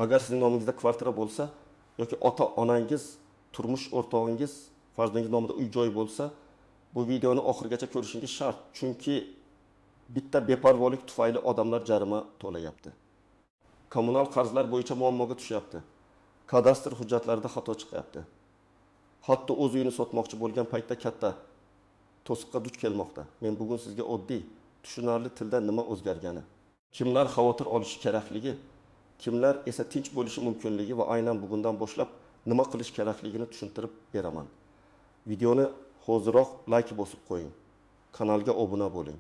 Agar sizning nomingizda kvartira bo'lsa yoki ota-onangiz, turmush o'rtog'ingiz, farzandingiz nomida uy-joy bo'lsa, bu videoni oxirigacha ko'rishingiz shart. Chunki bitta beparvolik tufayli odamlar jarima to'layapti. Kommunal qarzlar bo'yicha muammoga tushyapti. Kadastr hujjatlarida xato chiqyapti. Hatto o'z uyini sotmoqchi bo'lgan paytda katta to'siqqa duch kelmoqda. Men bugun sizga oddiy, tushunarli tilda nima o'zgargani, kimlar xavotir olishi kerakligi, kimlar esa tinch bo'lishi mumkinligi va aynan bugundan boshlab nima qilish kerakligini tushuntirib beraman. Videoni hoziroq like bosib qo'ying. Kanalga obuna bo'ling.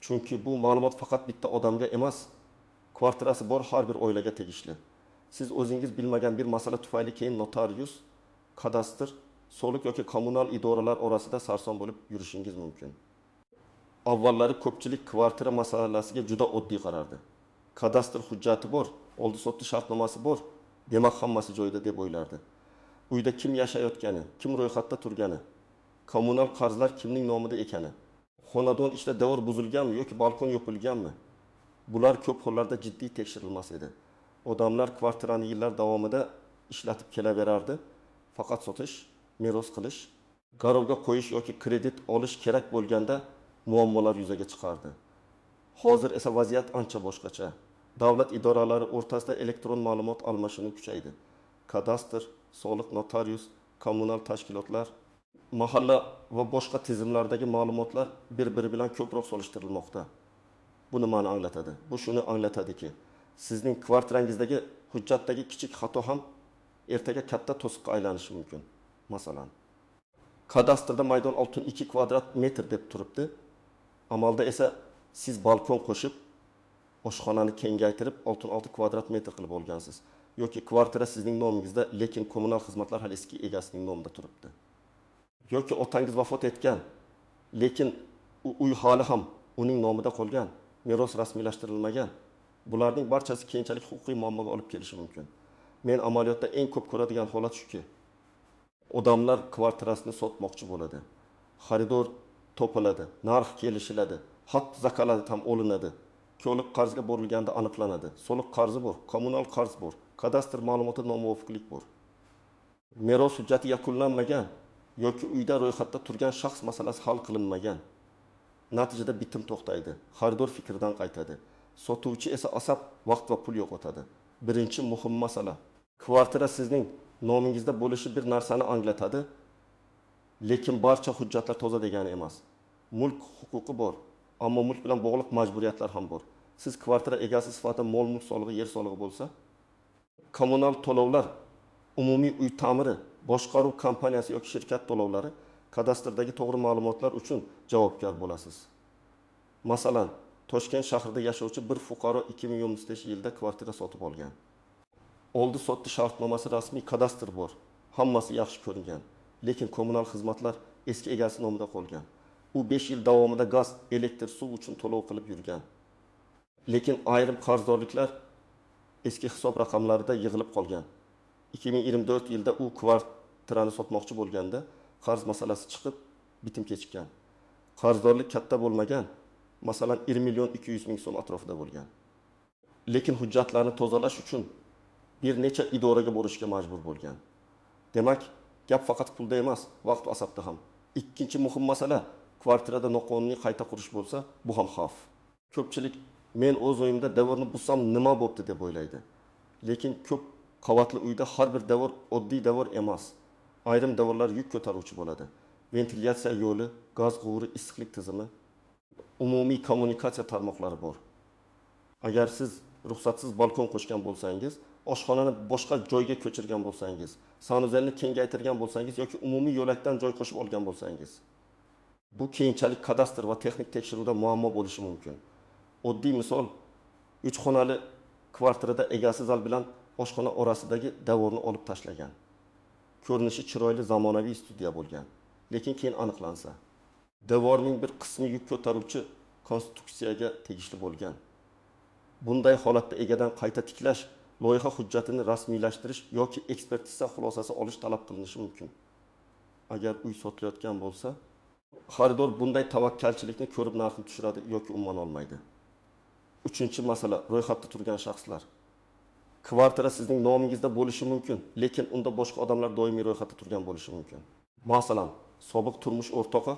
Chunki bu ma'lumot faqat bitta odamga emas, kvartirasi bor har bir oilaga tegishli. Siz o'zingiz bilmagan bir masala tufayli keyin notarius, kadastr, soliq yoki kommunal idoralar orasida sarson bo'lib yurishingiz mumkin. Avvallari ko'pchilik kvartira masalasiga juda oddiy qarardi. Kadastr hujjati bor, oldi-sotdi shartnomasi bor, demak hammasi joyida deb o'ylardi. Uyda kim yashayotgani, kim ro'yxatda turgani, kommunal qarzlar kimning nomida ekani, xonadon ichida devor buzilganmi yoki balkon yopilganmi? Bular ko'p hollarda jiddiy tekshirilmas edi. Odamlar kvartirani yillar davomida ishlatib kelaverardi. Faqat sotish, meros qilish, garovga qo'yish yoki kredit olish kerak bo'lganda muammolar yuzaga chiqardi. Hozir esa vaziyat ancha boshqacha. Davlat idoralari o'rtasida elektron ma'lumot almashinuvi kuchaydi. Kadastr, soliq, notarius, kommunal tashkilotlar, mahalla va boshqa tizimlardagi ma'lumotlar bir-biri bilan ko'proq solishtirilmoqda. Bu nimani anglatadi? Bu shuni anglatadiki, sizning kvartirangizdagi hujjatdagi kichik xato ham ertaga katta to'siqqa aylanishi mumkin. Masalan, kadastrda maydon 6.2 kvadrat metr deb turibdi. Amalda esa siz balkon qo'shib, oshxonani kengaytirib 6.6 kvadrat metr qilib olgansiz. Yoki kvartira sizning nomingizda, lekin kommunal xizmatlar hali eski egasining nomida turibdi. Yoki otangiz vafot etgan, lekin uy hali ham uning nomida qolgan, meros rasmiylashtirilmagan. Bularning barchasi keyinchalik huquqiy muammoga olib kelishi mumkin. Men amaliyotda eng ko'p ko'radigan holat shuki, odamlar kvartirasini sotmoqchi bo'ladi. Xaridor topiladi, narx kelishiladi, xat zakalati ham olinadi. Ko'liq qarzga borilganda aniqlanadi. Soliq qarzi bor, kommunal qarz bor, kadastr ma'lumoti nomuvofiqlik bor. Meros hujjati yakunlanmagan yoki uyda ro'yxatda turgan shaxs masalasi hal qilinmagan. Natijada bitim to'xtaydi. Xaridor fikridan qaytadi. Sotuvchi esa asab, vaqt va pul yo'qotadi. Birinchi muhim masala. Kvartira sizning nomingizda bo'lishi bir narsani anglatadi, lekin barcha hujjatlar toza degani emas. Mulk huquqi bor, ammo mulk bilan bog'liq majburiyatlar ham bor. Siz kvartira egasi sifatida mol-mulk solig'i, yer solig'i bo'lsa, kommunal to'lovlar, umumiy uy ta'miri, boshqaruv kompaniyasi yoki shirkat to'lovlari, kadastrdagi to'g'ri ma'lumotlar uchun javobgar bo'lasiz. Masalan, Toshkent shahrida yashovchi bir fuqaro 2019-yilda kvartira sotib olgan. Oldi-sotdi shartnomasi rasmiy, kadastr bor. Hammasi yaxshi ko'ringan, lekin kommunal xizmatlar eski egasi nomida qolgan. U 5 yil davomida gaz, elektr, suv uchun to'lov qilib yurgan. Lekin ayrim qarzdorliklar eski hisob raqamlarida yig'ilib qolgan. 2024 yilda u kvartirani sotmoqchi bo'lganda qarz masalasi chiqib, bitim kechikkan. Qarzdorlik katta bo'lmagan, masalan 20.200.000 so'm atrofida bo'lgan. Lekin hujjatlarni tozalash uchun bir necha idoraga borishga majbur bo'lgan. Demak, gap faqat pulda emas, vaqt va asabda ham. Ikkinchi muhim masala, kvartirada noqonuniy qayta qurish bo'lsa, bu ham xavf. Ko'pchilik men o'z o'yimda devorni buzsam nima bo'pti deb o'ylaydi. Lekin ko'p qavatli uyda har bir devor oddiy devor emas. Ayrim devorlar yuk ko'taruvchi bo'ladi. Ventilyatsiya yo'li, gaz quvuri, issiqlik tizimi, umumiy kommunikatsiya tarmoqlari bor. Agar siz ruxsatsiz balkon qo'shgan bo'lsangiz, oshxonani boshqa joyga ko'chirgan bo'lsangiz, sanuzelni kengaytirgan bo'lsangiz yoki umumiy yo'lakdan joy qo'shib olgan bo'lsangiz, bu keyinchalik kadastr va texnik tekshiruvda muammo bo'lishi mumkin. Oddiy misol, 3 xonali kvartirada egasi zal bilan oshxona orasidagi devorni olib tashlagan. Ko'rinishi chiroyli zamonaviy studiya bo'lgan, lekin keyin aniqlansa, devorning bir qismi yuk ko'taruvchi konstruksiyaga tegishli bo'lgan. Bunday holatda egadan qayta tiklash, loyiha hujjatini rasmiylashtirish yoki ekspertiza xulosasi olish talab qilinishi mumkin. Agar uy sotilayotgan bo'lsa, xaridor bunday tavakkalchilikni ko'rib narxni tushiradi yoki umuman olmaydi. Uchinchi masala, ro'yxatda turgan shaxslar. Kvartira sizning nomingizda bo'lishi mumkin, lekin unda boshqa odamlar doimiy ro'yxatda turgan bo'lishi mumkin. Masalan, sobiq turmush o'rtog'i,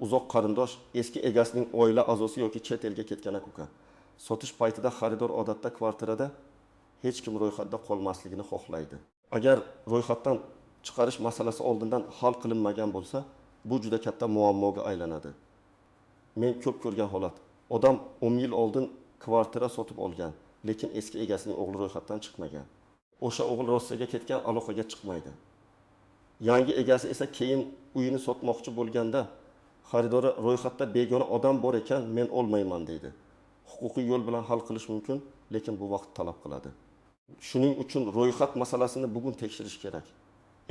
uzoq qarindosh, eski egasining oila a'zosi yoki chet elga ketgan aka. Sotish paytida xaridor odatda kvartirada hech kim ro'yxatda qolmasligini xohlaydi. Agar ro'yxatdan chiqarish masalasi oldindan hal qilinmagan bo'lsa, bu juda katta muammoga aylanadi. Men ko'p ko'rgan holat. Odam 10 yil oldin kvartira sotib olgan, lekin eski egasining o'g'li ro'yxatdan chiqmagan. O'sha o'g'il Rossiyaga ketgan, aloqaga chiqmaydi. Yangi egasi esa keyin uyini sotmoqchi bo'lganda xaridori ro'yxatda begona odam bor ekan, men olmayman deydi. Huquqiy yo'l bilan hal qilish mumkin, lekin bu vaqt talab qiladi. Shuning uchun ro'yxat masalasini bugun tekshirish kerak.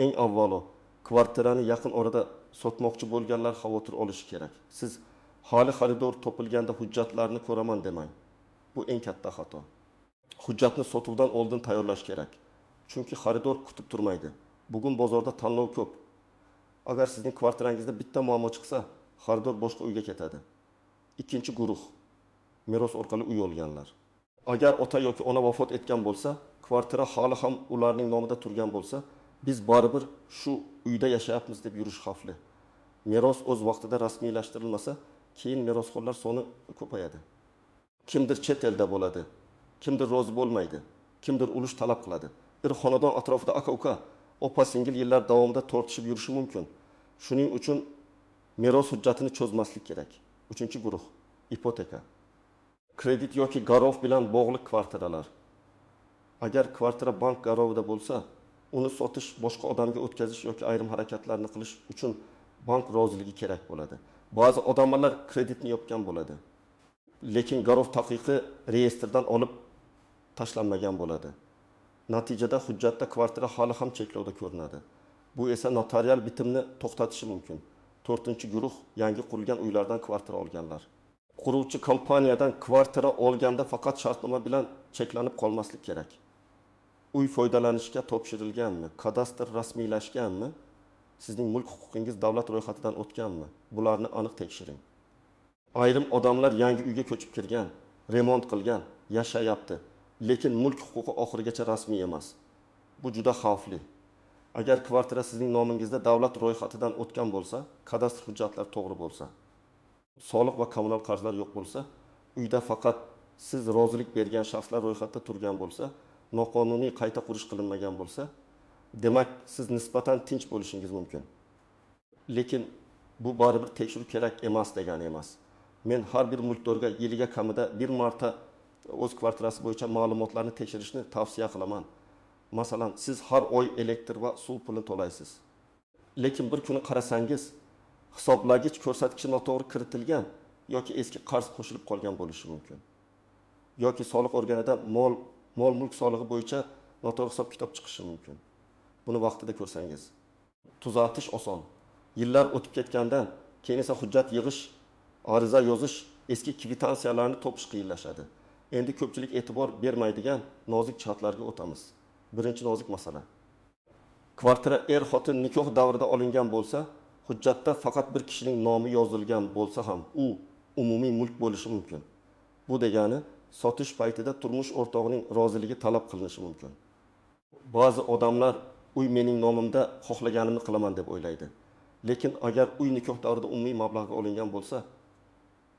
Eng avvalo, kvartirani yaqin orada sotmoqchi bo'lganlar xavotir olishi kerak. Siz hali xaridor topilganda hujjatlarni ko'raman demang. Bu eng katta xato. Hujjatni sotuvdan oldin tayyorlash kerak. Chunki xaridor kutib turmaydi. Bugun bozorda tanlov ko'p. Agar sizning kvartirangizda bitta muammo chiqsa, xaridor boshqa uyga ketadi. Ikkinchi guruh, meros orqali uy olganlar. Agar ota yoki ona vafot etgan bo'lsa, kvartira hali ham ularning nomida turgan bo'lsa, biz baribir shu uyda yashayapmiz deb yurish xavfli. Meros o'z vaqtida rasmiylashtirilmasa, keyin merosxo'rlar soni ko'payadi. Kimdir chet elda bo'ladi, kimdir rozi bo'lmaydi, kimdir ulush talab qiladi. Bir xonadon atrofida aka-uka, opa-singil yillar davomida tortishib yurishi mumkin. Shuning uchun meros hujjatini cho'zmaslik kerak. Uchinchi guruh, ipoteka. Kredit yoki garov bilan bog'liq kvartiralar. Agar kvartira bank garovida bo'lsa, uni sotish, boshqa odamga o'tkazish yoki ayrim harakatlarni qilish uchun bank roziligi kerak bo'ladi. Ba'zi odamlar kreditni yopgan bo'ladi, lekin garov taqiqi reyestrdan olib tashlanmagan bo'ladi. Natijada hujjatda kvartira hali ham cheklovda ko'rinadi. Bu esa notarial bitimni to'xtatishi mumkin. 4-guruh, yangi qurilgan uylardan kvartira olganlar. Quruvchi kompaniyadan kvartira olganda faqat shartnoma bilan cheklanib qolmaslik kerak. Uy foydalanishga topshirilganmi, kadastr rasmiylashganmi, sizning mulk huquqingiz davlat ro'yxatidan o'tganmi? Bularni aniq tekshiring. Ayrim odamlar yangi uyga ko'chib kirgan, remont qilgan, yashayapti, lekin mulk huquqi oxirigacha rasmiy emas. Bu juda xavfli. Agar kvartira sizning nomingizda davlat ro'yxatidan o'tgan bo'lsa, kadastr hujjatlar to'g'ri bo'lsa, soliq va kommunal qarzlar yo'q bo'lsa, uyda faqat siz rozilik bergan shaxslar ro'yxatda turgan bo'lsa, noqonuniy qayta qurish qilinmagan bo'lsa, demak siz nisbatan tinch bo'lishingiz mumkin. Lekin bu baribir tekshiruv kerak emas degani emas. Men har bir mulkdorga yiliga kamida bir marta o'z kvartirasi bo'yicha ma'lumotlarni tekshirishni tavsiya qilaman. Masalan, siz har oy elektr va suv pulini to'laysiz. Lekin bir kuni qarasangiz, hisoblagich ko'rsatkichi noto'g'ri kiritilgan yoki eski qarz qo'shilib qolgan bo'lishi mumkin. Yoki soliq organida mol mulk solig'i bo'yicha noto'g'ri hisob-kitob chiqishi mumkin. Buni vaqtida ko'rsangiz. Tuzatish oson. Yillar o'tib ketgandan keyin esa hujjat yig'ish, ariza yozish, eski kvitansiyalarni topish qiyinlashadi. Endi ko'pchilik e'tibor bermaydigan nozik jihatlarga o'tamiz. Birinchi nozik masala. Kvartira er-xotin nikoh davrida olingan bo'lsa, hujjatda faqat bir kishining nomi yozilgan bo'lsa ham, u umumiy mulk bo'lishi mumkin. Bu degani, sotish paytida turmush o'rtog'ining roziligi talab qilinishi mumkin. Ba'zi odamlar uy mening nomimda xohlaganimni qilaman deb o'ylaydi. Lekin agar uy nikoh davrida umumiy mablag'ga olingan bo'lsa,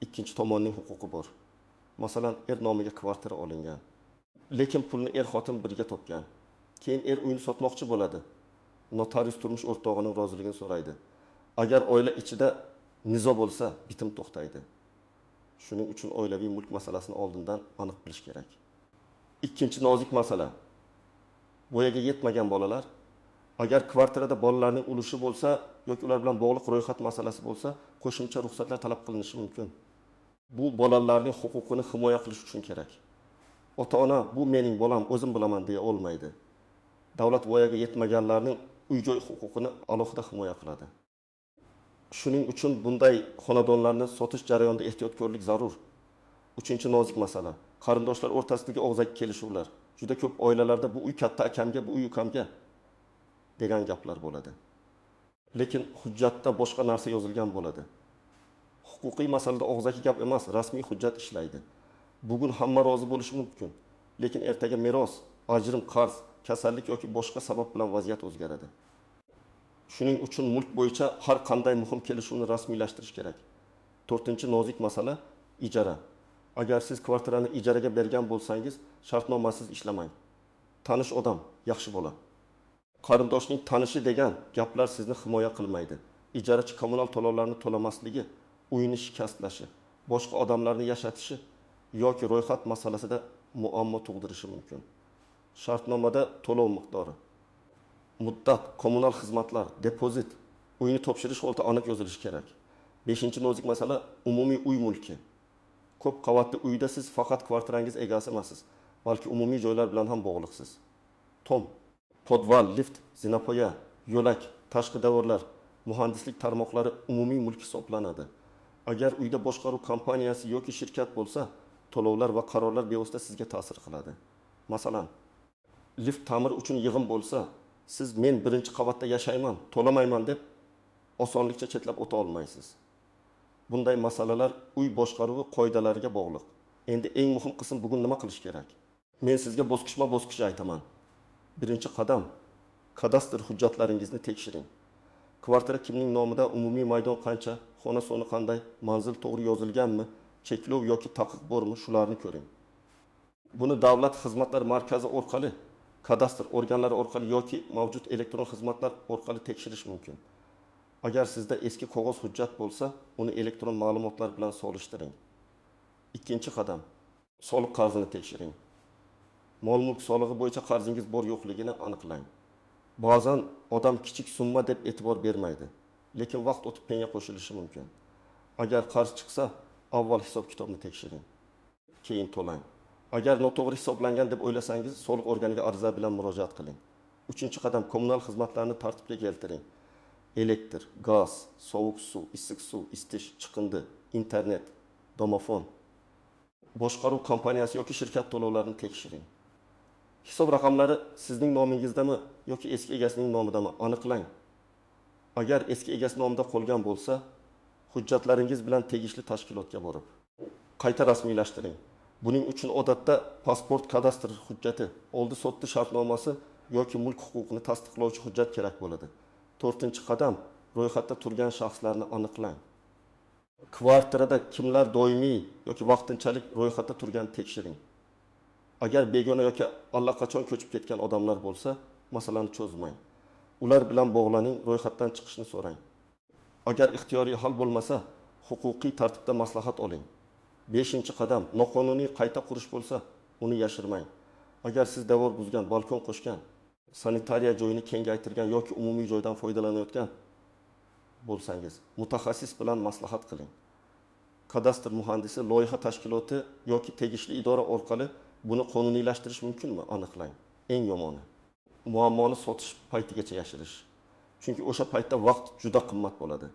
ikkinchi tomonning huquqi bor. Masalan, er nomiga kvartira olingan. Lekin pulni er-xotin birga topgan. Keyin er uyni sotmoqchi bo'ladi. Notarius turmush o'rtog'ining roziligini so'raydi. Agar oila ichida nizo bo'lsa, bitim to'xtaydi. Shuning uchun oilaviy mulk masalasini oldindan aniq bilish kerak. Ikkinchi nozik masala. Voyaga yetmagan bolalar, agar kvartirada bolalarning ulushi bo'lsa yoki ular bilan bog'liq ro'yxat masalasi bo'lsa, qo'shimcha ruxsatlar talab qilinishi mumkin. Bu bolalarning huquqini himoya qilish uchun kerak. Ota-ona bu mening bolam, o'zim bilaman deya olmaydi. Davlat voyaga yetmaganlarning uy-joy huquqini alohida himoya qiladi. Shuning uchun bunday xonadonlarni sotish jarayonida ehtiyotkorlik zarur. Uchinchi nozik masala. Qarindoshlar o'rtasidagi og'zaki kelishuvlar. Juda ko'p oilalarda bu uy katta akamga, bu uy ukamga degan gaplar bo'ladi. Lekin hujjatda boshqa narsa yozilgan bo'ladi. Huquqiy masalada og'zaki gap emas, rasmiy hujjat ishlaydi. Bugun hamma rozi bo'lishi mumkin, lekin ertaga meros ajrim, qarz, kasallik yoki boshqa sabab bilan vaziyat o'zgaradi. Shuning uchun mulk bo'yicha har qanday muhim kelishuvni rasmiylashtirish kerak. 4-nozik masala ijara. Agar siz kvartirani ijaraga bergan bo'lsangiz, shartnomasiz ishlamang. Tanish odam yaxshi bo'la. Qarindoshning tanishi degan gaplar sizni himoya qilmaydi. Ijarachi kommunal to'lovlarni to'lamasligi, uyini shikastlashi, boshqa odamlarni yashatishi yoki ro'yxat masalasida muammo tug'dirishi mumkin. Shartnomada to'lov miqdori, muddat, kommunal xizmatlar, depozit, uyni topshirish holda aniq yozilishi kerak. 5-nozik masala umumiy uy mulki. Ko'p qavatli uyda siz faqat kvartirangiz egasi emassiz, balki umumiy joylar bilan ham bog'liqsiz. Tom, podval, lift, zinapoya, yo'lak, tashqi davorlar, muhandislik tarmoqlari umumiy mulk hisoblanadi. Agar uyda boshqaruv kompaniyasi yoki shirkat bo'lsa, to'lovlar va qarorlar bevosita sizga ta'sir qiladi. Masalan, lift ta'mir uchun yig'im bo'lsa, siz men 1-qavatda yashayman, to'lamayman deb osonlikcha chetlab o'ta olmaysiz. Bunday masalalar uy boshqaruvi qoidalariga bog'liq. Endi eng muhim qism bugun nima qilish kerak? Men sizga bosqichma-bosqich aytaman. 1-qadam, kadastr hujjatlaringizni tekshiring. Kvartira kimning nomida, umumiy maydon qancha, xona soni qanday, manzil to'g'ri yozilganmi, cheklov yoki taqiq bormi, shularni ko'ring. Buni davlat xizmatlari markazi orqali, kadastr organlari orqali yoki mavjud elektron xizmatlar orqali tekshirish mumkin. Agar sizda eski qog'oz hujjat bo'lsa, uni elektron ma'lumotlar bilan solishtiring. 2-qadam, soliq qarzini tekshiring. Mol-mulk solig'i bo'yicha qarzingiz bor yo'qligini aniqlang. Ba'zan odam kichik summa deb e'tibor bermaydi, lekin vaqt o'tib penga qo'shilishi mumkin. Agar qarz chiqsa, avval hisob-kitobni tekshiring, keyin to'lang. Agar noto'g'ri hisoblangan deb o'ylasangiz, soliq organiga ariza bilan murojaat qiling. 3-qadam, kommunal xizmatlarni tartibga keltiring. Elektr, gaz, sovuq suv, issiq suv, isitish, chiqindi, internet, domofon, boshqaruv kompaniyasi yoki shirkat to'lovlarini tekshiring. Hisob raqamlari sizning nomingizdami yoki eski egasining nomidami aniqlang. Agar eski egasi nomida qolgan bo'lsa, hujjatlaringiz bilan tegishli tashkilotga borib qayta rasmiylashtiring. Buning uchun odatda pasport, kadastr hujjati, oldi sotdi shartnomasi yoki mulk huquqini tasdiqlovchi hujjat kerak bo'ladi. 4-qadam, ro'yxatda turgan shaxslarni aniqlang. Kvartirada kimlar doimiy yoki vaqtinchalik ro'yxatda turganini tekshiring. Agar begona yoki allaqachon ko'chib ketgan odamlar bo'lsa, masalani cho'zmang. Ular bilan bog'laning, ro'yxatdan chiqishni so'rang. Agar ixtiyoriy hal bo'lmasa, huquqiy tartibda maslahat oling. 5-qadam, noqonuniy qayta qurish bo'lsa, uni yashirmang. Agar siz devor buzgan, balkon qo'shgan, sanitariya joyini kengaytirgan yoki umumiy joydan foydalanayotgan bo'lsangiz, mutaxassis bilan maslahat qiling. Kadastr muhandisi, loyiha tashkiloti yoki tegishli idora orqali buni qonuniylashtirish mumkinmi? Aniqlang. Eng yomoni, muammoni sotish paytigacha yashirish. Chunki o'sha paytda vaqt juda qimmat bo'ladi.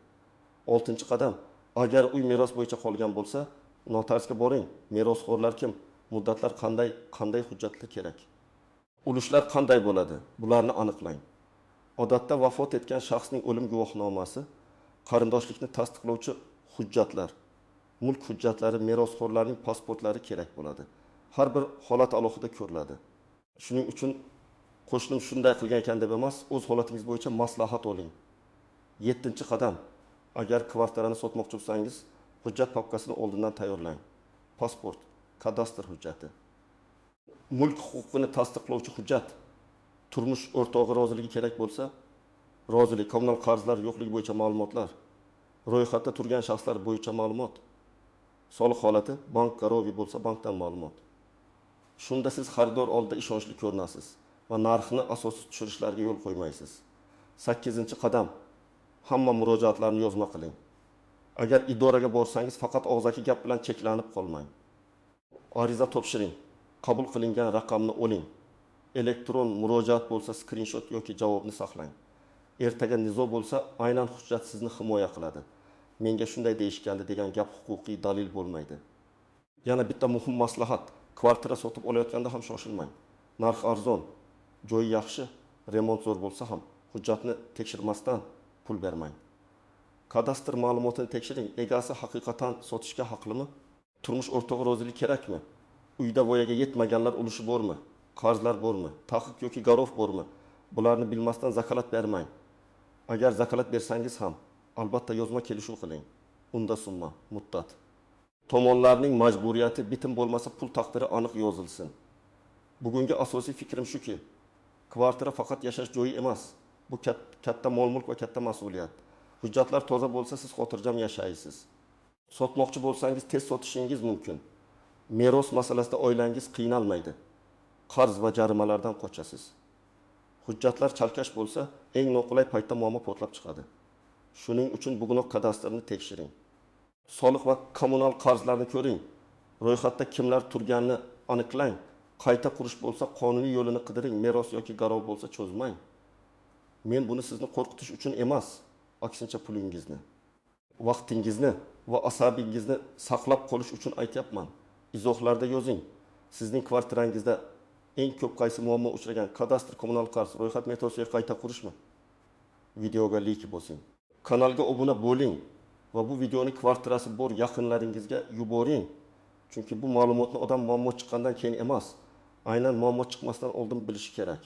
6-qadam, agar uy meros bo'yicha qolgan bo'lsa, notarsga boring. Merosxo'rlar kim? Muddatlar qanday hujjatlar kerak? Ulushlar qanday bo'ladi? Bularni aniqlang. Odatda vafot etgan shaxsning o'lim guvohnomasi, qarindoshlikni tasdiqlovchi hujjatlar, mulk hujjatlari, merosxo'rlarning pasportlari kerak bo'ladi. Har bir holat alohida ko'riladi. Shuning uchun qo'shnim shunday qilgan ekan deb emas, o'z holatingiz bo'yicha maslahat oling. 7-qadam, agar kvartirani sotmoqchi bo'lsangiz, hujjat papkasini oldindan tayyorlang. Pasport, kadastr hujjati, mulk huquqini tasdiqlovchi hujjat, turmush o'rtog'i roziligi kerak bo'lsa, rozilik, kommunal qarzlar yo'qligi bo'yicha ma'lumotlar, ro'yxatda turgan shaxslar bo'yicha ma'lumot, soliq holati, bank garovi bo'lsa, bankdan ma'lumot. Shunda siz xaridor oldida ishonchli ko'rinasiz va narxni asossiz tushirishlarga yo'l qo'ymaysiz. 8-qadam, hamma murojaatlarni yozma qiling. Agar idoraga borsangiz, faqat og'zaki gap bilan cheklanib qolmang. Ariza topshiring, qabul qilingan raqamni oling. Elektron murojaat bo'lsa, skrinshot yoki javobni saqlang. Ertaga nizo bo'lsa, aynan hujjat sizni himoya qiladi. Menga shunday deyishgandi degan gap huquqiy dalil bo'lmaydi. Yana bitta muhim maslahat, kvartira sotib olayotganda ham shoshilmang. Narx arzon, joy yaxshi, remont zo'r bo'lsa ham hujjatni tekshirmasdan pul bermang. Kadastr ma'lumotini tekshiring. Egasi haqiqatan sotishga haqlimi? Turmush o'rtog'i rozilik kerakmi? Uyda voyaga yetmaganlar ulushi bormi? qarzlar bormi, taqiq yoki garov bormi? Bularni bilmasdan zakalat bermang. Agar zakalat bersangiz ham, albatta yozma kelishuv qiling. Unda summa, muddat. Tomonlarning majburiyati bitim bo'lmasa pul taqdiri aniq yozilsin. Bugungi asosiy fikrim shuki, kvartira faqat yashash joyi emas. Bu katta mol-mulk va katta mas'uliyat. Hujjatlar toza bo'lsa siz xotirjam yashaysiz. Sotmoqchi bo'lsangiz tez sotishingiz mumkin. Meros masalasida oilangiz qiynalmaydi. Qarz va jarimalardan qochasiz. Hujjatlar chalkash bo'lsa, eng noqulay paytda muammo portlab chiqadi. Shuning uchun bugunoq kadastrni tekshiring. Soliq va kommunal qarzlarni ko'ring. Ro'yxatda kimlar turganini aniqlang. Qayta qurish bo'lsa, qonuniy yo'lini qidiring. Meros yoki garov bo'lsa, cho'zmang. Men buni sizni qo'rqitish uchun emas, aksincha pulingizni, vaqtingizni va asabingizni saqlab qolish uchun aytyapman. Izohlarda yozing. Sizning kvartirangizda eng ko'p qaysi muammo uchragan? Kadastr, kommunal qarz, ro'yxat metrosi qayta qurishmi? Videoga like bosing. Kanalga obuna bo'ling va bu videoni kvartirasi bor yaqinlaringizga yuboring. Chunki bu ma'lumotni odam muammo chiqqandan keyin emas, aynan muammo chiqmasdan oldin bilishi kerak.